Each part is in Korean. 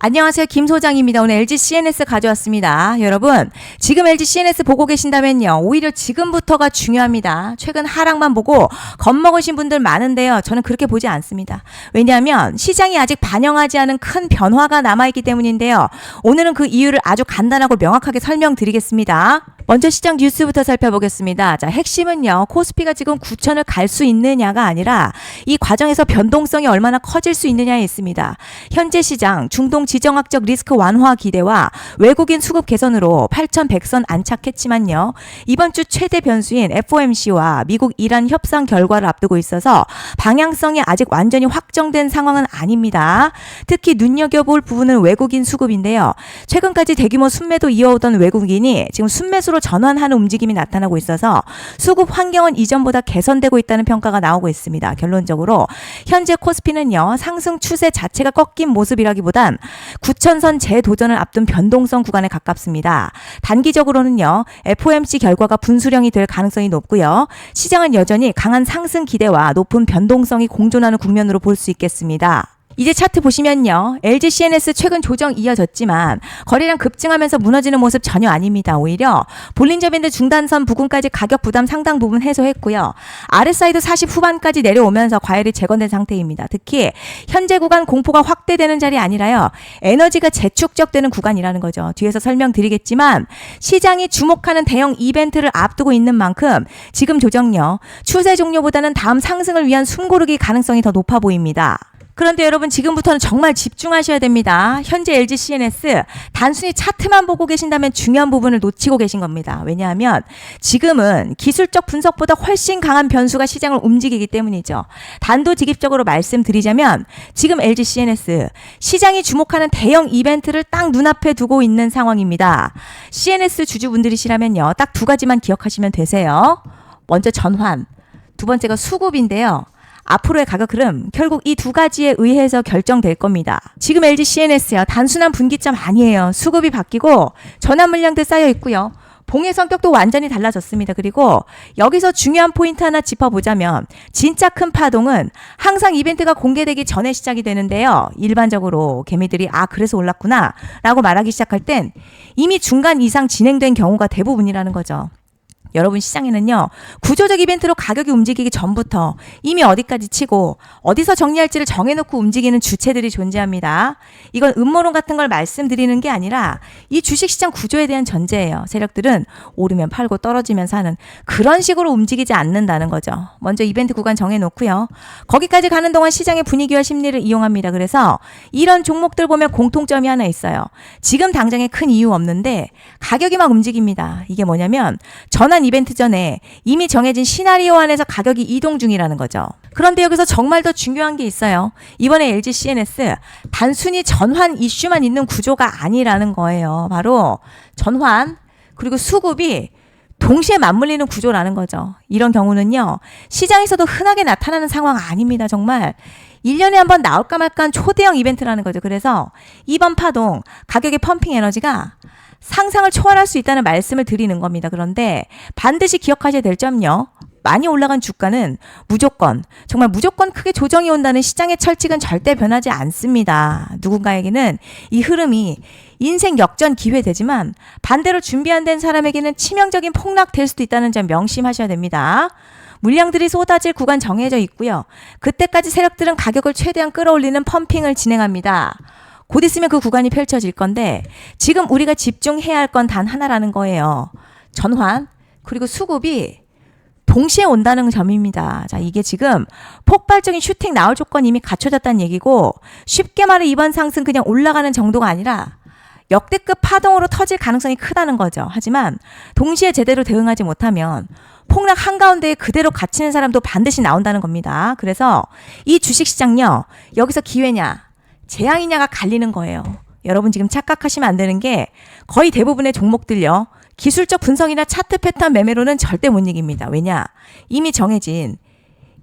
안녕하세요. 김 소장입니다. 오늘 LG CNS 가져왔습니다. 여러분, 지금 LG CNS 보고 계신다면요. 오히려 지금부터가 중요합니다. 최근 하락만 보고 겁먹으신 분들 많은데요. 저는 그렇게 보지 않습니다. 왜냐하면 시장이 아직 반영하지 않은 큰 변화가 남아있기 때문인데요. 오늘은 그 이유를 아주 간단하고 명확하게 설명드리겠습니다. 먼저 시장 뉴스부터 살펴보겠습니다. 자, 핵심은요. 코스피가 지금 9천을 갈 수 있느냐가 아니라 이 과정에서 변동성이 얼마나 커질 수 있느냐에 있습니다. 현재 시장 중동 지정학적 리스크 완화 기대와 외국인 수급 개선으로 8,100선 안착했지만요. 이번 주 최대 변수인 FOMC와 미국 이란 협상 결과를 앞두고 있어서 방향성이 아직 완전히 확정된 상황은 아닙니다. 특히 눈여겨볼 부분은 외국인 수급인데요. 최근까지 대규모 순매도 이어오던 외국인이 지금 순매수로 전환하는 움직임이 나타나고 있어서 수급 환경은 이전보다 개선되고 있다는 평가가 나오고 있습니다. 결론적으로 현재 코스피는요. 상승 추세 자체가 꺾인 모습이라기보단 9,000선 재도전을 앞둔 변동성 구간에 가깝습니다. 단기적으로는요. FOMC 결과가 분수령이 될 가능성이 높고요. 시장은 여전히 강한 상승 기대와 높은 변동성이 공존하는 국면으로 볼 수 있겠습니다. 이제 차트 보시면요. LG CNS 최근 조정 이어졌지만 거래량 급증하면서 무너지는 모습 전혀 아닙니다. 오히려 볼린저 밴드 중단선 부근까지 가격 부담 상당 부분 해소했고요. RSI도 40 후반까지 내려오면서 과열이 재건된 상태입니다. 특히 현재 구간 공포가 확대되는 자리 아니라요. 에너지가 재축적되는 구간이라는 거죠. 뒤에서 설명드리겠지만 시장이 주목하는 대형 이벤트를 앞두고 있는 만큼 지금 조정요. 추세 종료보다는 다음 상승을 위한 숨고르기 가능성이 더 높아 보입니다. 그런데 여러분 지금부터는 정말 집중하셔야 됩니다. 현재 LG CNS 단순히 차트만 보고 계신다면 중요한 부분을 놓치고 계신 겁니다. 왜냐하면 지금은 기술적 분석보다 훨씬 강한 변수가 시장을 움직이기 때문이죠. 단도직입적으로 말씀드리자면 지금 LG CNS 시장이 주목하는 대형 이벤트를 딱 눈앞에 두고 있는 상황입니다. CNS 주주분들이시라면요. 딱 두 가지만 기억하시면 되세요. 먼저 전환, 두 번째가 수급인데요. 앞으로의 가격 흐름 결국 이 두 가지에 의해서 결정될 겁니다. 지금 LG CNS요. 단순한 분기점 아니에요. 수급이 바뀌고 전환 물량들 쌓여 있고요. 봉의 성격도 완전히 달라졌습니다. 그리고 여기서 중요한 포인트 하나 짚어보자면 진짜 큰 파동은 항상 이벤트가 공개되기 전에 시작이 되는데요. 일반적으로 개미들이 그래서 올랐구나 라고 말하기 시작할 땐 이미 중간 이상 진행된 경우가 대부분이라는 거죠. 여러분 시장에는요. 구조적 이벤트로 가격이 움직이기 전부터 이미 어디까지 치고 어디서 정리할지를 정해놓고 움직이는 주체들이 존재합니다. 이건 음모론 같은 걸 말씀드리는 게 아니라 이 주식시장 구조에 대한 전제예요. 세력들은 오르면 팔고 떨어지면 사는 그런 식으로 움직이지 않는다는 거죠. 먼저 이벤트 구간 정해놓고요. 거기까지 가는 동안 시장의 분위기와 심리를 이용합니다. 그래서 이런 종목들 보면 공통점이 하나 있어요. 지금 당장에 큰 이유 없는데 가격이 막 움직입니다. 이게 뭐냐면 전환 이벤트 전에 이미 정해진 시나리오 안에서 가격이 이동 중이라는 거죠. 그런데 여기서 정말 더 중요한 게 있어요. 이번에 LG CNS 단순히 전환 이슈만 있는 구조가 아니라는 거예요. 바로 전환 그리고 수급이 동시에 맞물리는 구조라는 거죠. 이런 경우는요. 시장에서도 흔하게 나타나는 상황 아닙니다. 정말 1년에 한 번 나올까 말까 한 초대형 이벤트라는 거죠. 그래서 이번 파동 가격의 펌핑 에너지가 상상을 초월할 수 있다는 말씀을 드리는 겁니다. 그런데 반드시 기억하셔야 될 점요. 많이 올라간 주가는 정말 무조건 크게 조정이 온다는 시장의 철칙은 절대 변하지 않습니다. 누군가에게는 이 흐름이 인생 역전 기회 되지만 반대로 준비 안 된 사람에게는 치명적인 폭락 될 수도 있다는 점 명심하셔야 됩니다. 물량들이 쏟아질 구간 정해져 있고요. 그때까지 세력들은 가격을 최대한 끌어올리는 펌핑을 진행합니다. 곧 있으면 그 구간이 펼쳐질 건데 지금 우리가 집중해야 할 건 단 하나라는 거예요. 전환 그리고 수급이 동시에 온다는 점입니다. 자, 이게 지금 폭발적인 슈팅 나올 조건이 이미 갖춰졌다는 얘기고 쉽게 말해 이번 상승 그냥 올라가는 정도가 아니라 역대급 파동으로 터질 가능성이 크다는 거죠. 하지만 동시에 제대로 대응하지 못하면 폭락 한가운데에 그대로 갇히는 사람도 반드시 나온다는 겁니다. 그래서 이 주식시장요. 여기서 기회냐 재앙이냐가 갈리는 거예요. 여러분 지금 착각하시면 안 되는 게 거의 대부분의 종목들요. 기술적 분석이나 차트 패턴 매매로는 절대 못 이깁니다. 왜냐? 이미 정해진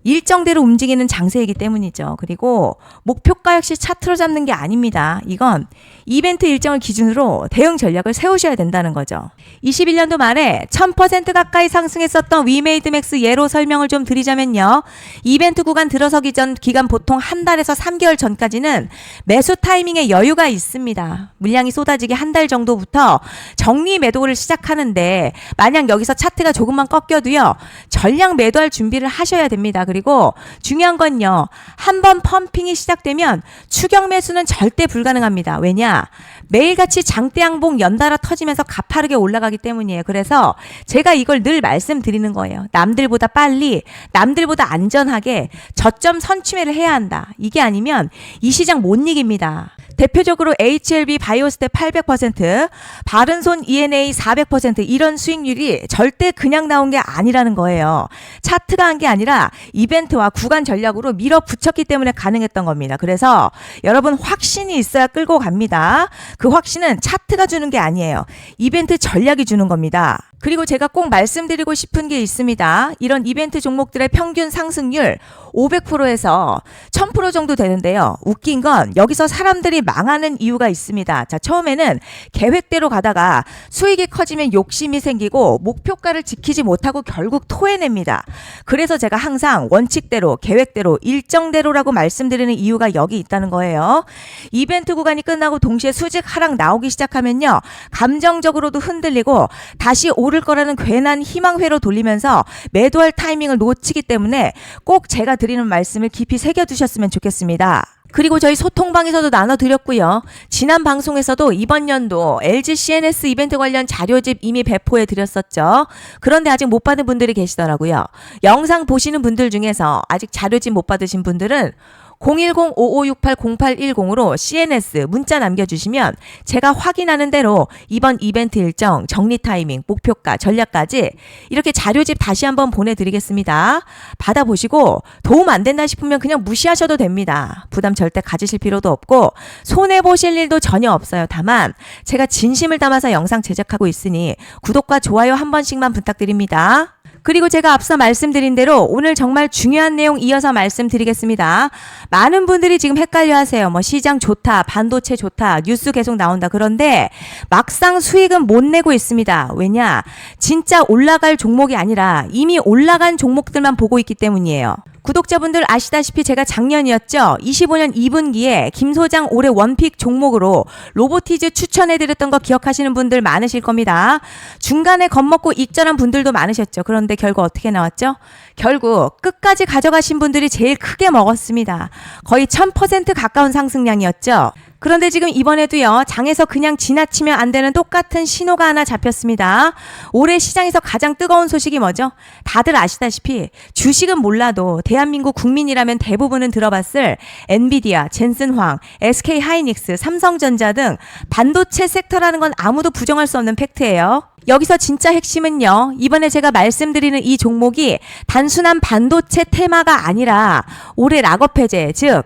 일정대로 움직이는 장세이기 때문이죠. 그리고 목표가 역시 차트로 잡는 게 아닙니다. 이건 이벤트 일정을 기준으로 대응 전략을 세우셔야 된다는 거죠. 21년도 말에 1000% 가까이 상승했었던 위메이드맥스 예로 설명을 좀 드리자면요. 이벤트 구간 들어서기 전 기간 보통 한 달에서 3개월 전까지는 매수 타이밍에 여유가 있습니다. 물량이 쏟아지기 한 달 정도부터 정리 매도를 시작하는데 만약 여기서 차트가 조금만 꺾여도요. 전량 매도할 준비를 하셔야 됩니다. 그리고 중요한 건요. 한번 펌핑이 시작되면 추격 매수는 절대 불가능합니다. 왜냐? 매일같이 장대 양봉 연달아 터지면서 가파르게 올라가기 때문이에요. 그래서 제가 이걸 늘 말씀드리는 거예요. 남들보다 빨리, 남들보다 안전하게 저점 선취매를 해야 한다. 이게 아니면 이 시장 못 이깁니다. 대표적으로 HLB 바이오스텝 800%, 바른손 ENA 400% 이런 수익률이 절대 그냥 나온 게 아니라는 거예요. 차트가 한 게 아니라 이벤트와 구간 전략으로 밀어붙였기 때문에 가능했던 겁니다. 그래서 여러분 확신이 있어야 끌고 갑니다. 그 확신은 차트가 주는 게 아니에요. 이벤트 전략이 주는 겁니다. 그리고 제가 꼭 말씀드리고 싶은 게 있습니다. 이런 이벤트 종목들의 평균 상승률 500%에서 1000% 정도 되는데요. 웃긴 건 여기서 사람들이 망하는 이유가 있습니다. 자, 처음에는 계획대로 가다가 수익이 커지면 욕심이 생기고 목표가를 지키지 못하고 결국 토해냅니다. 그래서 제가 항상 원칙대로, 계획대로, 일정대로라고 말씀드리는 이유가 여기 있다는 거예요. 이벤트 구간이 끝나고 동시에 수직 하락 나오기 시작하면요. 감정적으로도 흔들리고 다시 오를 거라는 괜한 희망회로 돌리면서 매도할 타이밍을 놓치기 때문에 꼭 제가 드리는 말씀을 깊이 새겨두셨으면 좋겠습니다. 그리고 저희 소통방에서도 나눠드렸고요. 지난 방송에서도 이번 연도 LG CNS 이벤트 관련 자료집 이미 배포해 드렸었죠. 그런데 아직 못 받은 분들이 계시더라고요. 영상 보시는 분들 중에서 아직 자료집 못 받으신 분들은 010-5568-0810으로 CNS 문자 남겨주시면 제가 확인하는 대로 이번 이벤트 일정, 정리 타이밍, 목표가, 전략까지 이렇게 자료집 다시 한번 보내드리겠습니다. 받아보시고 도움 안 된다 싶으면 그냥 무시하셔도 됩니다. 부담 절대 가지실 필요도 없고 손해보실 일도 전혀 없어요. 다만 제가 진심을 담아서 영상 제작하고 있으니 구독과 좋아요 한 번씩만 부탁드립니다. 그리고 제가 앞서 말씀드린 대로 오늘 정말 중요한 내용 이어서 말씀드리겠습니다. 많은 분들이 지금 헷갈려 하세요. 시장 좋다, 반도체 좋다, 뉴스 계속 나온다. 그런데 막상 수익은 못 내고 있습니다. 왜냐? 진짜 올라갈 종목이 아니라 이미 올라간 종목들만 보고 있기 때문이에요. 구독자분들 아시다시피 제가 작년이었죠. 25년 2분기에 김 소장 올해 원픽 종목으로 로보티즈 추천해드렸던 거 기억하시는 분들 많으실 겁니다. 중간에 겁먹고 익절한 분들도 많으셨죠. 그런데 결국 어떻게 나왔죠? 결국 끝까지 가져가신 분들이 제일 크게 먹었습니다. 거의 1000% 가까운 상승량이었죠. 그런데 지금 이번에도요. 장에서 그냥 지나치면 안 되는 똑같은 신호가 하나 잡혔습니다. 올해 시장에서 가장 뜨거운 소식이 뭐죠? 다들 아시다시피 주식은 몰라도 대한민국 국민이라면 대부분은 들어봤을 엔비디아, 젠슨황, SK하이닉스, 삼성전자 등 반도체 섹터라는 건 아무도 부정할 수 없는 팩트예요. 여기서 진짜 핵심은요. 이번에 제가 말씀드리는 이 종목이 단순한 반도체 테마가 아니라 올해 락업 해제, 즉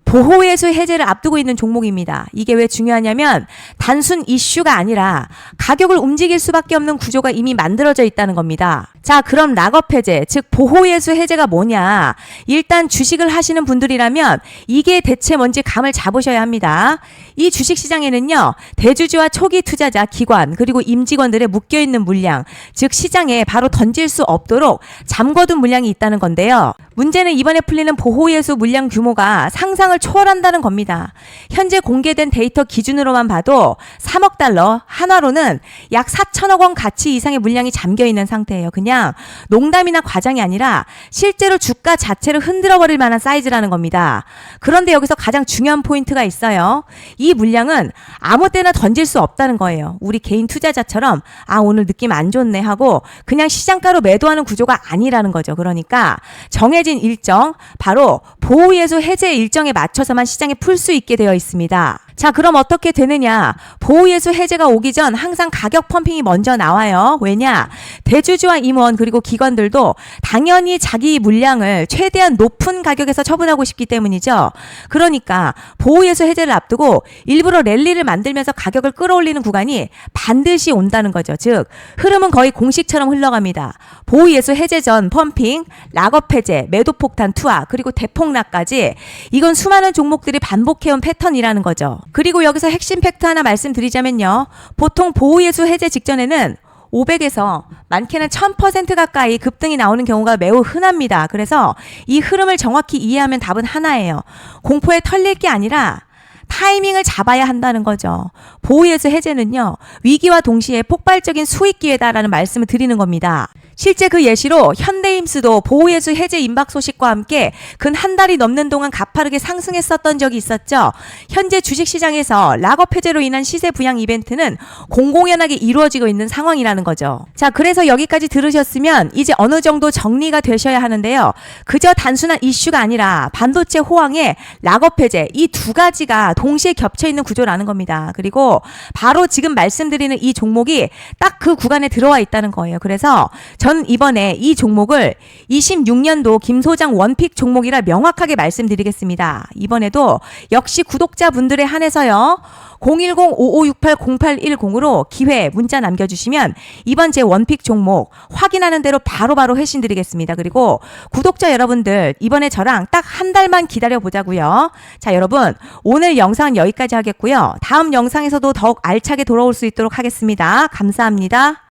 보호예수 해제를 앞두고 있는 종목입니다. 이게 왜 중요하냐면 단순 이슈가 아니라 가격을 움직일 수밖에 없는 구조가 이미 만들어져 있다는 겁니다. 자, 그럼 락업 해제, 즉 보호예수 해제가 뭐냐? 일단 주식을 하시는 분들이라면 이게 대체 뭔지 감을 잡으셔야 합니다. 이 주식시장에는요. 대주주와 초기 투자자, 기관, 그리고 임직원들의 묶여있는 물량, 즉 시장에 바로 던질 수 없도록 잠궈둔 물량이 있다는 건데요. 문제는 이번에 풀리는 보호예수 물량 규모가 상상을 초월한다는 겁니다. 현재 공개된 데이터 기준으로만 봐도 3억 달러, 한화로는 약 4천억 원 가치 이상의 물량이 잠겨있는 상태예요. 그냥 농담이나 과장이 아니라 실제로 주가 자체를 흔들어버릴 만한 사이즈라는 겁니다. 그런데 여기서 가장 중요한 포인트가 있어요. 이 물량은 아무 때나 던질 수 없다는 거예요. 우리 개인 투자자처럼 오늘 느낌 안 좋네 하고 그냥 시장가로 매도하는 구조가 아니라는 거죠. 그러니까 정해진 일정, 바로 보호예수 해제 일정에 맞춰서만 시장에 풀 수 있게 되어 있습니다. 자, 그럼 어떻게 되느냐? 보호예수 해제가 오기 전 항상 가격 펌핑이 먼저 나와요. 왜냐? 대주주와 임원 그리고 기관들도 당연히 자기 물량을 최대한 높은 가격에서 처분하고 싶기 때문이죠. 그러니까 보호예수 해제를 앞두고 일부러 랠리를 만들면서 가격을 끌어올리는 구간이 반드시 온다는 거죠. 즉, 흐름은 거의 공식처럼 흘러갑니다. 보호예수 해제 전 펌핑, 락업 해제, 매도 폭탄 투하, 그리고 대폭락까지 이건 수많은 종목들이 반복해온 패턴이라는 거죠. 그리고 여기서 핵심 팩트 하나 말씀드리자면요. 보통 보호예수 해제 직전에는 500에서 많게는 1000% 가까이 급등이 나오는 경우가 매우 흔합니다. 그래서 이 흐름을 정확히 이해하면 답은 하나예요. 공포에 털릴 게 아니라 타이밍을 잡아야 한다는 거죠. 보호예수 해제는요, 위기와 동시에 폭발적인 수익 기회다라는 말씀을 드리는 겁니다. 실제 그 예시로 현대임스도 보호예수 해제 임박 소식과 함께 근 한 달이 넘는 동안 가파르게 상승했었던 적이 있었죠. 현재 주식시장에서 락업 해제로 인한 시세 부양 이벤트는 공공연하게 이루어지고 있는 상황이라는 거죠. 자, 그래서 여기까지 들으셨으면 이제 어느 정도 정리가 되셔야 하는데요. 그저 단순한 이슈가 아니라 반도체 호황에 락업 해제 이 두 가지가 동시에 겹쳐있는 구조라는 겁니다. 그리고 바로 지금 말씀드리는 이 종목이 딱 그 구간에 들어와 있다는 거예요. 그래서 전 이번에 이 종목을 26년도 김 소장 원픽 종목이라 명확하게 말씀드리겠습니다. 이번에도 역시 구독자분들에 한해서요. 010-5568-0810으로 기회 문자 남겨주시면 이번 제 원픽 종목 확인하는 대로 바로바로 회신 드리겠습니다. 그리고 구독자 여러분들 이번에 저랑 딱 한 달만 기다려보자고요. 자, 여러분 오늘 영상 여기까지 하겠고요. 다음 영상에서도 더욱 알차게 돌아올 수 있도록 하겠습니다. 감사합니다.